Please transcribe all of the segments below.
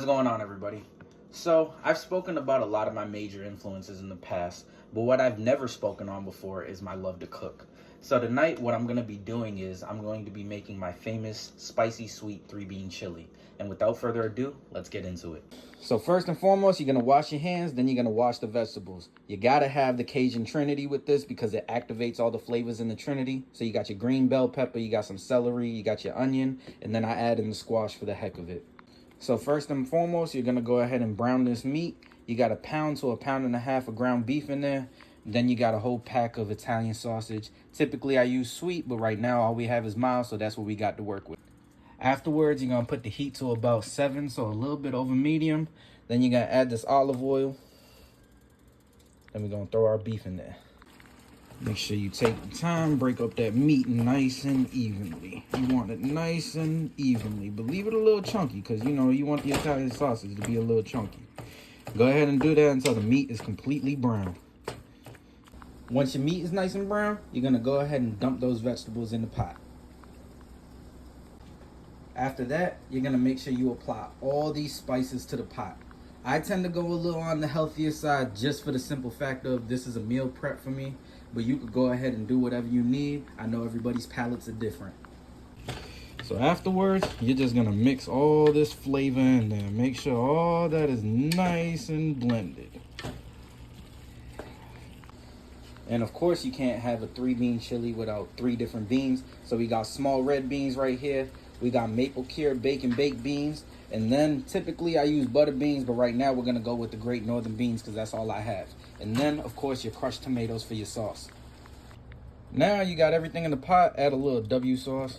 What's going on, everybody? So, I've spoken about a lot of my major influences in the past, but what I've never spoken on before is my love to cook. So tonight, what I'm going to be doing is I'm going to be making my famous spicy sweet 3-bean chili. And without further ado, let's get into it. So first and foremost, you're going to wash your hands, then you're going to wash the vegetables. You got to have the Cajun Trinity with this because it activates all the flavors in the Trinity. So you got your green bell pepper, you got some celery, you got your onion, and then I add in the squash for the heck of it. So first and foremost, you're going to go ahead and brown this meat. You got 1 pound to 1.5 pounds of ground beef in there. Then you got a whole pack of Italian sausage. Typically, I use sweet, but right now all we have is mild, so that's what we got to work with. Afterwards, you're going to put the heat to about 7, so a little bit over medium. Then you're going to add this olive oil. Then we're going to throw our beef in there. Make sure you take the time, break up that meat nice and evenly. You want it nice and evenly, but leave it a little chunky because, you know, you want the Italian sausage to be a little chunky. Go ahead and do that until the meat is completely brown. Once your meat is nice and brown, you're going to go ahead and dump those vegetables in the pot. After that, you're going to make sure you apply all these spices to the pot. I tend to go a little on the healthier side just for the simple fact of this is a meal prep for me. But you could go ahead and do whatever you need. I know everybody's palates are different. So afterwards, you're just going to mix all this flavor in there. Make sure all that is nice and blended. And of course, you can't have a 3-bean chili without 3 different beans. So we got small red beans right here. We got maple cured bacon baked beans. And then typically I use butter beans, but right now we're going to go with the Great Northern beans because that's all I have. And then, of course, your crushed tomatoes for your sauce. Now you got everything in the pot. Add a little W sauce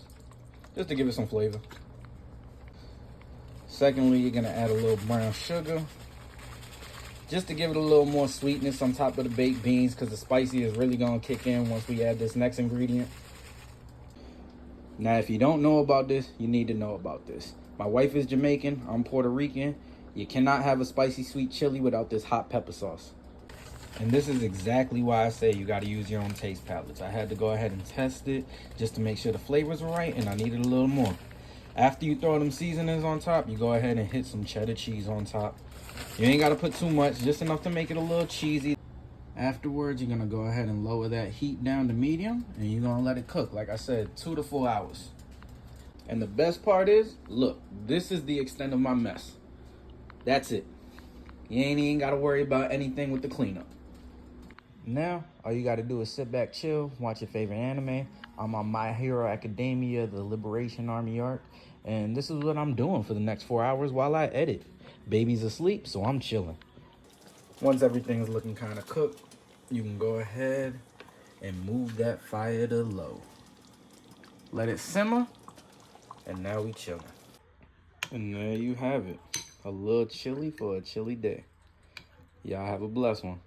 just to give it some flavor. Secondly, you're going to add a little brown sugar just to give it a little more sweetness on top of the baked beans because the spicy is really going to kick in once we add this next ingredient. Now, if you don't know about this, you need to know about this. My wife is Jamaican. I'm Puerto Rican. You cannot have a spicy sweet chili without this hot pepper sauce. And this is exactly why I say you got to use your own taste palettes. I had to go ahead and test it just to make sure the flavors were right, and I needed a little more. After you throw them seasonings on top, you go ahead and hit some cheddar cheese on top. You ain't got to put too much, just enough to make it a little cheesy. Afterwards, you're going to go ahead and lower that heat down to medium, and you're going to let it cook, like I said, 2 to 4 hours. And the best part is, look, this is the extent of my mess. That's it. You ain't even got to worry about anything with the cleanup. Now, all you got to do is sit back, chill, watch your favorite anime. I'm on My Hero Academia, the Liberation Army arc, and this is what I'm doing for the next 4 hours while I edit. Baby's asleep, so I'm chilling. Once everything is looking kind of cooked, you can go ahead and move that fire to low. Let it simmer, and now we chilling. And there you have it. A little chili for a chilly day. Y'all have a blessed one.